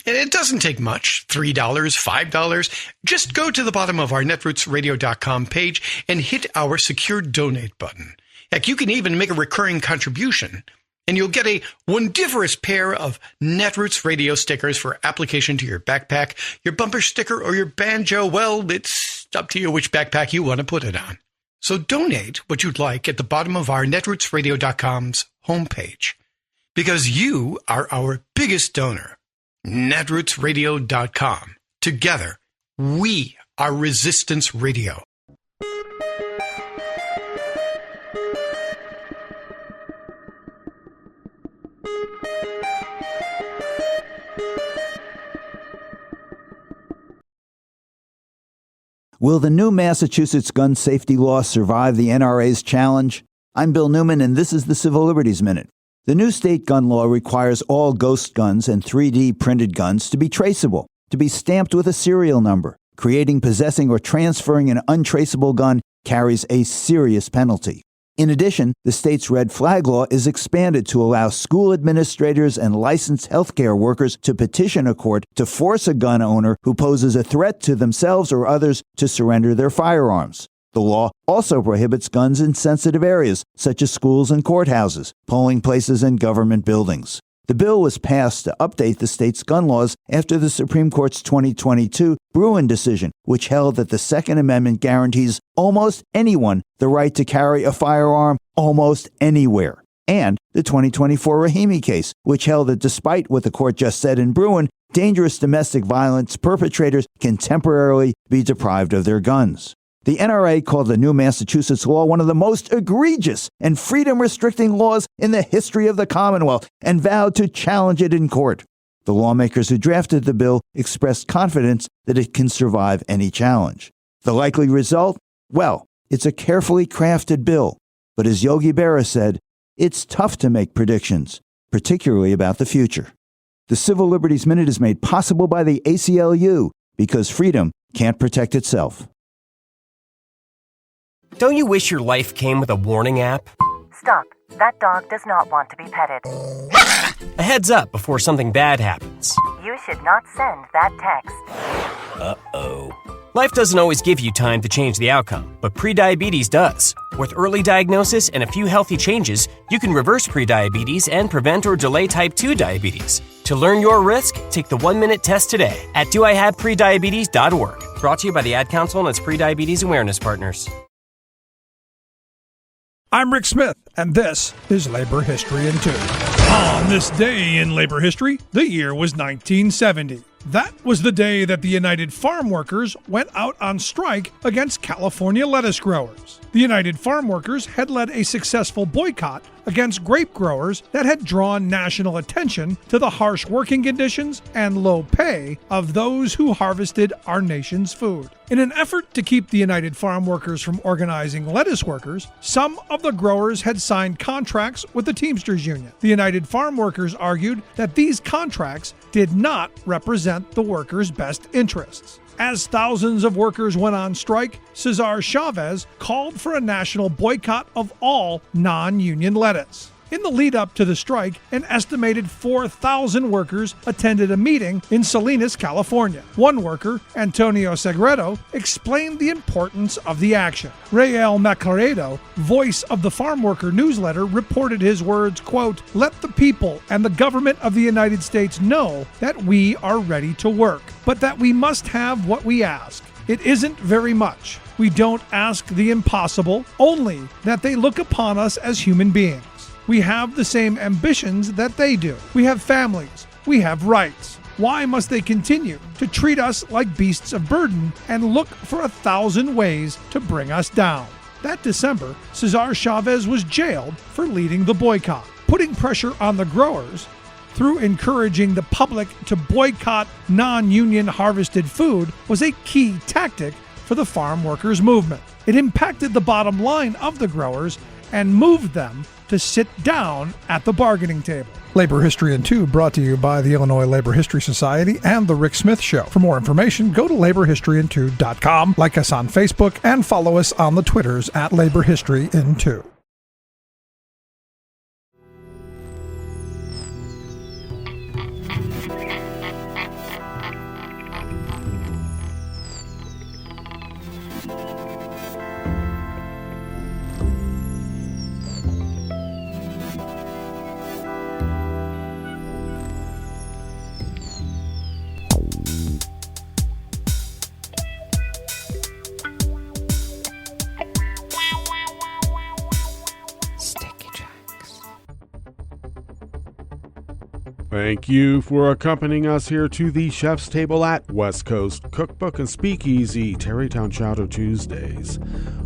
And it doesn't take much, $3, $5. Just go to the bottom of our netrootsradio.com page and hit our secure donate button. Heck, you can even make a recurring contribution, and you'll get a wondiferous pair of Netroots radio stickers for application to your backpack, your bumper sticker, or your banjo. Well, it's up to you which backpack you want to put it on. So donate what you'd like at the bottom of our netrootsradio.com's homepage, because you are our biggest donor. netrootsradio.com. Together, we are Resistance Radio. Will the new Massachusetts gun safety law survive the NRA's challenge? I'm Bill Newman, and this is the Civil Liberties Minute. The new state gun law requires all ghost guns and 3D printed guns to be traceable, to be stamped with a serial number. Creating, possessing, or transferring an untraceable gun carries a serious penalty. In addition, the state's red flag law is expanded to allow school administrators and licensed healthcare workers to petition a court to force a gun owner who poses a threat to themselves or others to surrender their firearms. The law also prohibits guns in sensitive areas, such as schools and courthouses, polling places, and government buildings. The bill was passed to update the state's gun laws after the Supreme Court's 2022 Bruin decision, which held that the Second Amendment guarantees almost anyone the right to carry a firearm almost anywhere. And the 2024 Rahimi case, which held that despite what the court just said in Bruin, dangerous domestic violence perpetrators can temporarily be deprived of their guns. The NRA called the new Massachusetts law one of the most egregious and freedom-restricting laws in the history of the Commonwealth and vowed to challenge it in court. The lawmakers who drafted the bill expressed confidence that it can survive any challenge. The likely result? Well, it's a carefully crafted bill. But as Yogi Berra said, it's tough to make predictions, particularly about the future. The Civil Liberties Minute is made possible by the ACLU because freedom can't protect itself. Don't you wish your life came with a warning app? Stop. That dog does not want to be petted. A heads up before something bad happens. You should not send that text. Uh-oh. Life doesn't always give you time to change the outcome, but prediabetes does. With early diagnosis and a few healthy changes, you can reverse prediabetes and prevent or delay type 2 diabetes. To learn your risk, take the 1-minute test today at doihaveprediabetes.org. Brought to you by the Ad Council and its prediabetes awareness partners. I'm Rick Smith, and this is Labor History in 2. On this day in labor history, the year was 1970. That was the day that the United Farm Workers went out on strike against California lettuce growers. The United Farm Workers had led a successful boycott against grape growers that had drawn national attention to the harsh working conditions and low pay of those who harvested our nation's food. In an effort to keep the United Farm Workers from organizing lettuce workers, some of the growers had signed contracts with the Teamsters Union. The United Farm Workers argued that these contracts did not represent the workers' best interests. As thousands of workers went on strike, Cesar Chavez called for a national boycott of all non-union lettuce. In the lead-up to the strike, an estimated 4,000 workers attended a meeting in Salinas, California. One worker, Antonio Segredo, explained the importance of the action. Rael Macaredo, voice of the Farm Worker newsletter, reported his words, quote, "Let the people and the government of the United States know that we are ready to work, but that we must have what we ask. It isn't very much. We don't ask the impossible, only that they look upon us as human beings. We have the same ambitions that they do. We have families. We have rights. Why must they continue to treat us like beasts of burden and look for 1,000 ways to bring us down?" That December, Cesar Chavez was jailed for leading the boycott. Putting pressure on the growers through encouraging the public to boycott non-union harvested food was a key tactic for the farm workers movement. It impacted the bottom line of the growers and moved them to sit down at the bargaining table. Labor History in 2 brought to you by the Illinois Labor History Society and The Rick Smith Show. For more information, go to laborhistoryin2.com, like us on Facebook, and follow us on the Twitters at Labor History in 2. Thank you for accompanying us here to the Chef's Table at West Coast Cookbook and Speakeasy Tarrytown Chowder Tuesdays.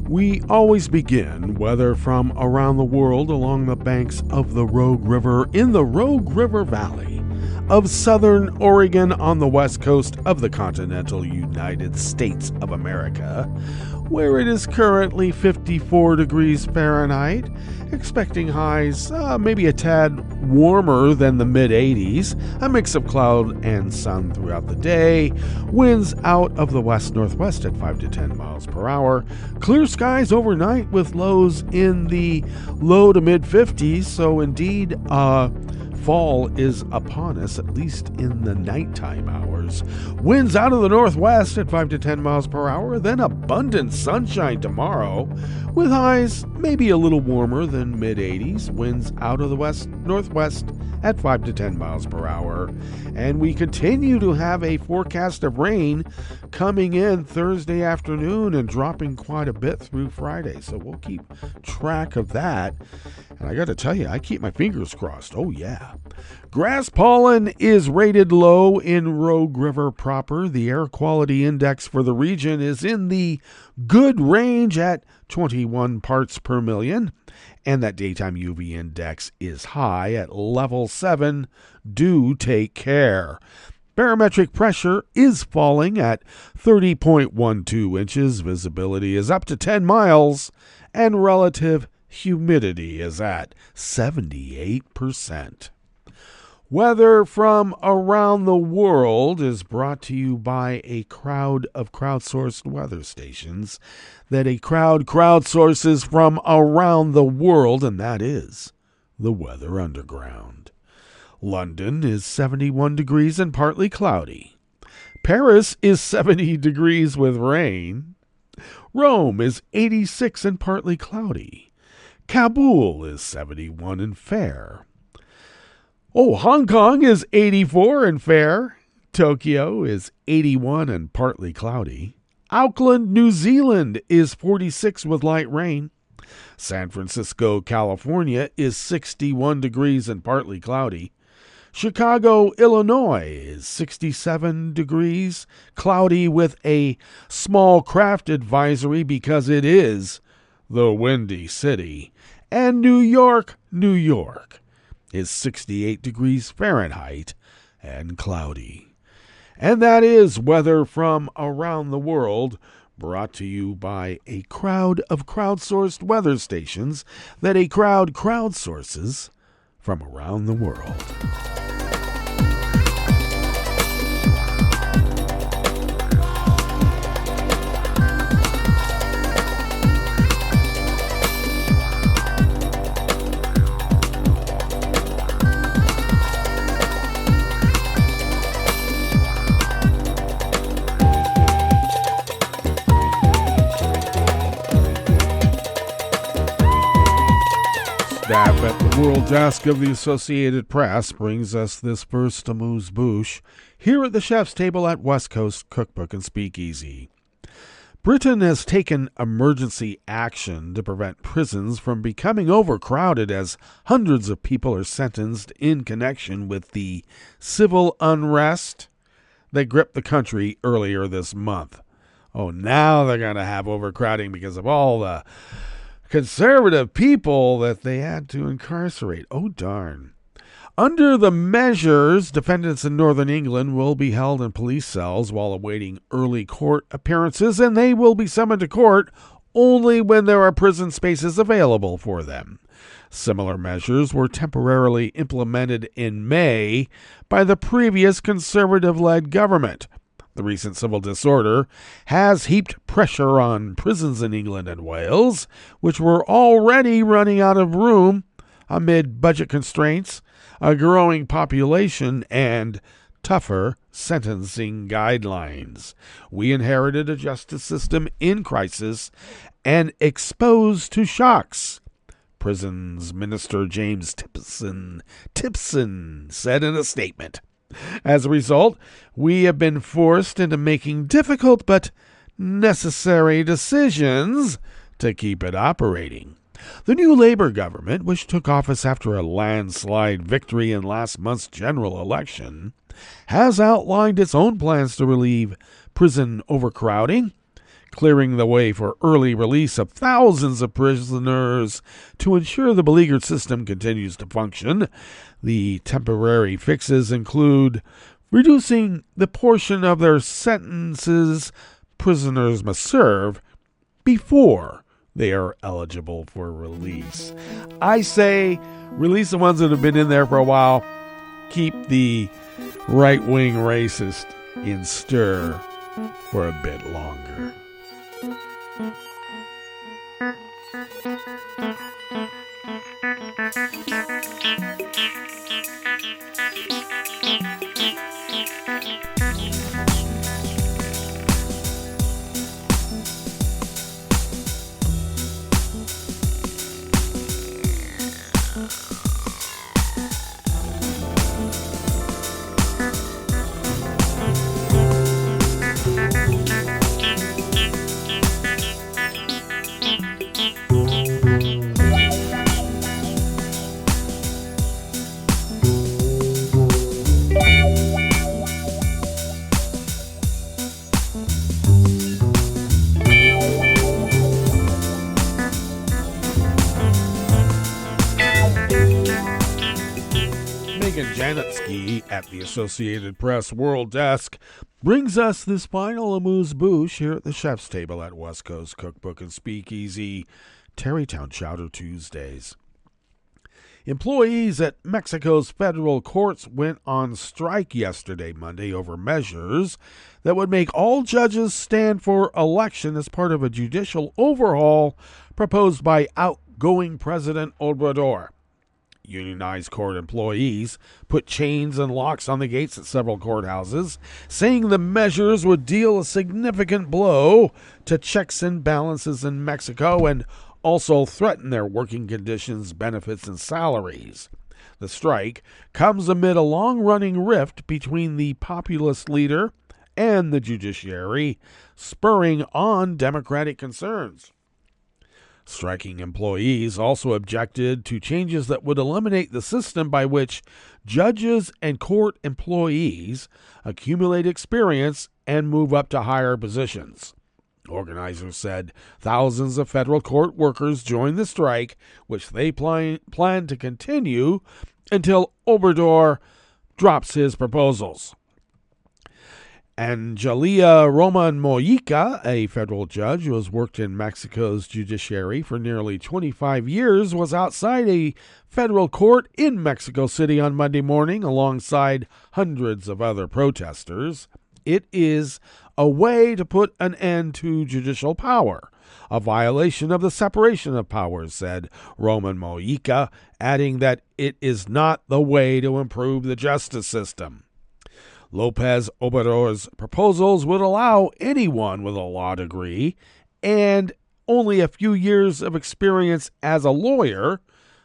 We always begin, whether from around the world, along the banks of the Rogue River in the Rogue River Valley of southern Oregon on the west coast of the continental United States of America, where it is currently 54 degrees Fahrenheit, expecting highs maybe a tad warmer than the mid-80s, a mix of cloud and sun throughout the day, winds out of the west-northwest at 5 to 10 miles per hour, clear skies overnight with lows in the low to mid-50s, so indeed fall is upon us, at least in the nighttime hours. Winds out of the northwest at 5 to 10 miles per hour, then abundant sunshine tomorrow, with highs maybe a little warmer than mid-80s. Winds out of the west-northwest at 5 to 10 miles per hour. And we continue to have a forecast of rain coming in Thursday afternoon and dropping quite a bit through Friday. So we'll keep track of that. And I got to tell you, I keep my fingers crossed. Oh, yeah. Grass pollen is rated low in Rogue River proper. The air quality index for the region is in the good range at 21 parts per million. And that daytime UV index is high at level 7. Do take care. Barometric pressure is falling at 30.12 inches. Visibility is up to 10 miles. And relative humidity is at 78%. Weather from around the world is brought to you by a crowd of crowdsourced weather stations that a crowd crowdsources from around the world, and that is the Weather Underground. London is 71 degrees and partly cloudy. Paris is 70 degrees with rain. Rome is 86 and partly cloudy. Kabul is 71 and fair. Hong Kong is 84 and fair. Tokyo is 81 and partly cloudy. Auckland, New Zealand is 46 with light rain. San Francisco, California is 61 degrees and partly cloudy. Chicago, Illinois is 67 degrees, cloudy with a small craft advisory because it is the Windy City. And New York, New York is 68 degrees Fahrenheit and cloudy. And that is weather from around the world, brought to you by a crowd of crowdsourced weather stations that a crowd crowdsources from around the world. Staff at the World Desk of the Associated Press brings us this first amuse-bouche here at the Chef's Table at West Coast Cookbook and Speakeasy. Britain has taken emergency action to prevent prisons from becoming overcrowded as hundreds of people are sentenced in connection with the civil unrest that gripped the country earlier this month. Now they're going to have overcrowding because of all the conservative people that they had to incarcerate. Darn. Under the measures, defendants in Northern England will be held in police cells while awaiting early court appearances, and they will be summoned to court only when there are prison spaces available for them. Similar measures were temporarily implemented in May by the previous conservative-led government. The recent civil disorder has heaped pressure on prisons in England and Wales, which were already running out of room amid budget constraints, a growing population, and tougher sentencing guidelines. We inherited a justice system in crisis and exposed to shocks, Prisons Minister James Tipson said in a statement. As a result, we have been forced into making difficult but necessary decisions to keep it operating. The new Labour government, which took office after a landslide victory in last month's general election, has outlined its own plans to relieve prison overcrowding, clearing the way for early release of thousands of prisoners to ensure the beleaguered system continues to function. The temporary fixes include reducing the portion of their sentences prisoners must serve before they are eligible for release. I say release the ones that have been in there for a while, keep the right-wing racist in stir for a bit longer. At the Associated Press World Desk brings us this final amuse-bouche here at the chef's table at West Coast Cookbook and Speakeasy, Tarrytown Chowder Tuesdays. Employees at Mexico's federal courts went on strike yesterday, Monday, over measures that would make all judges stand for election as part of a judicial overhaul proposed by outgoing President Obrador. Unionized court employees put chains and locks on the gates at several courthouses, saying the measures would deal a significant blow to checks and balances in Mexico and also threaten their working conditions, benefits, and salaries. The strike comes amid a long-running rift between the populist leader and the judiciary, spurring on democratic concerns. Striking employees also objected to changes that would eliminate the system by which judges and court employees accumulate experience and move up to higher positions. Organizers said thousands of federal court workers joined the strike, which they plan to continue until Obrador drops his proposals. Angelia Roman Mojica, a federal judge who has worked in Mexico's judiciary for nearly 25 years, was outside a federal court in Mexico City on Monday morning alongside hundreds of other protesters. It is a way to put an end to judicial power, a violation of the separation of powers, said Roman Mojica, adding that it is not the way to improve the justice system. López Obrador's proposals would allow anyone with a law degree and only a few years of experience as a lawyer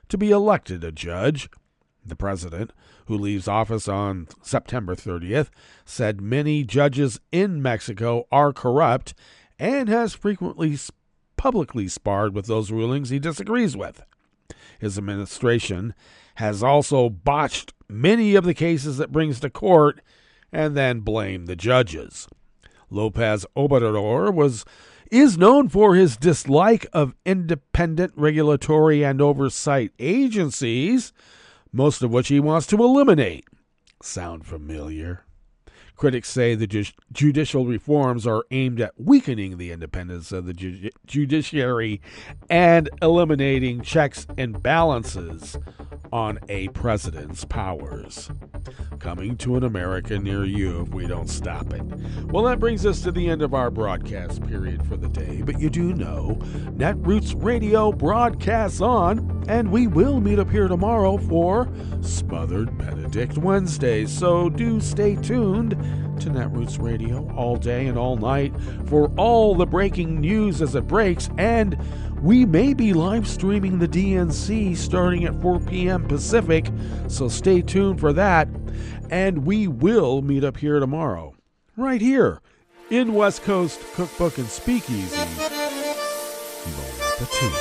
to be elected a judge. The president, who leaves office on September 30th, said many judges in Mexico are corrupt and has frequently publicly sparred with those rulings he disagrees with. His administration has also botched many of the cases that brings to court and then blame the judges. López Obrador is known for his dislike of independent regulatory and oversight agencies, most of which he wants to eliminate. Sound familiar? Critics say the judicial reforms are aimed at weakening the independence of the judiciary and eliminating checks and balances on a president's powers. Coming to an America near you if we don't stop it. Well, that brings us to the end of our broadcast period for the day, but you do know Netroots Radio broadcasts on, and we will meet up here tomorrow for Smothered Benedict Wednesdays, so do stay tuned to Netroots Radio all day and all night for all the breaking news as it breaks, and we may be live streaming the DNC starting at 4 p.m. Pacific, so stay tuned for that. And we will meet up here tomorrow, right here in West Coast Cookbook and Speakeasy. Bon appetit.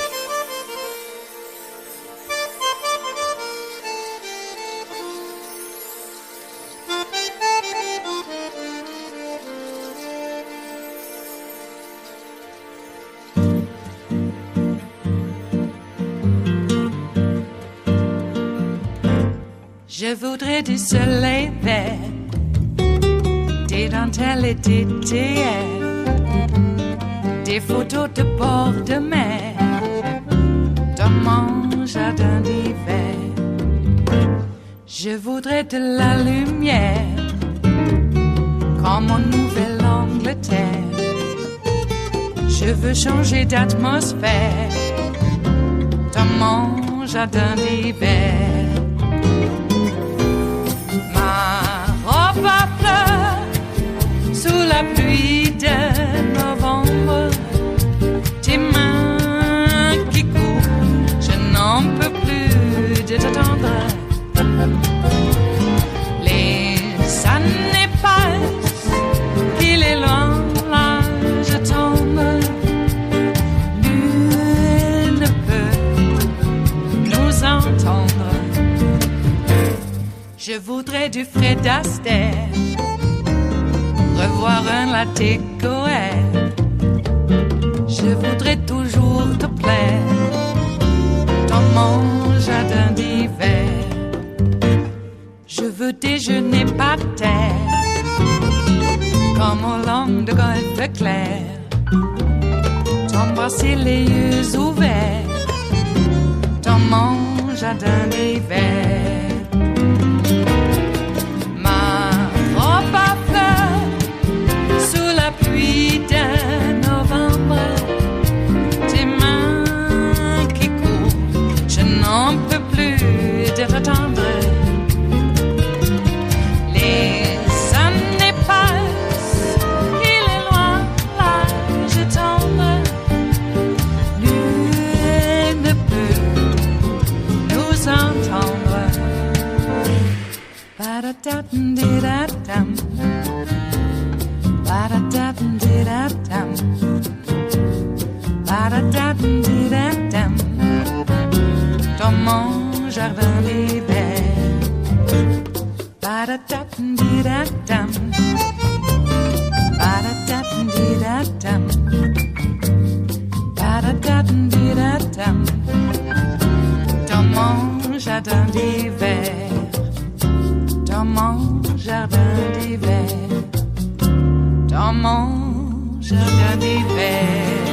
Je voudrais du soleil vert, des dentelles et des théières, des photos de bord de mer, dans mon jardin d'hiver. Je voudrais de la lumière, comme en Nouvelle-Angleterre. Je veux changer d'atmosphère, dans mon jardin d'hiver. À fleurs sous la pluie de novembre, tes mains qui courent, je n'en peux plus de t'attendre. Les années passent, il est loin, là je tombe. Nul ne peut nous entendre. Je voudrais du Fred Astaire, revoir un latte Goël. Je voudrais toujours te plaire dans mon jardin d'hiver. Je veux déjeuner par terre, comme au long de golfe clair, t'embrasser les yeux ouverts dans mon jardin d'hiver. Pluie de novembre, tes mains qui courent, je n'en peux plus de t'attendre. Les années passent, il est loin, là je tombe. Nul ne peut nous entendre. Ba-da-da-dum-di-da-dum. Ba-da-da-dum-di-da-dum. Ba-da-da-dum-di-da-dum. Dans mon jardin d'hiver. Ba-da-da-dum-di-da-dum. Ba-da-da-dum-di-da-dum. Ba-da-da-dum-di-da-dum. Dans mon jardin d'hiver. Dans mon jardin d'hiver. Dans mon jardin d'hiver.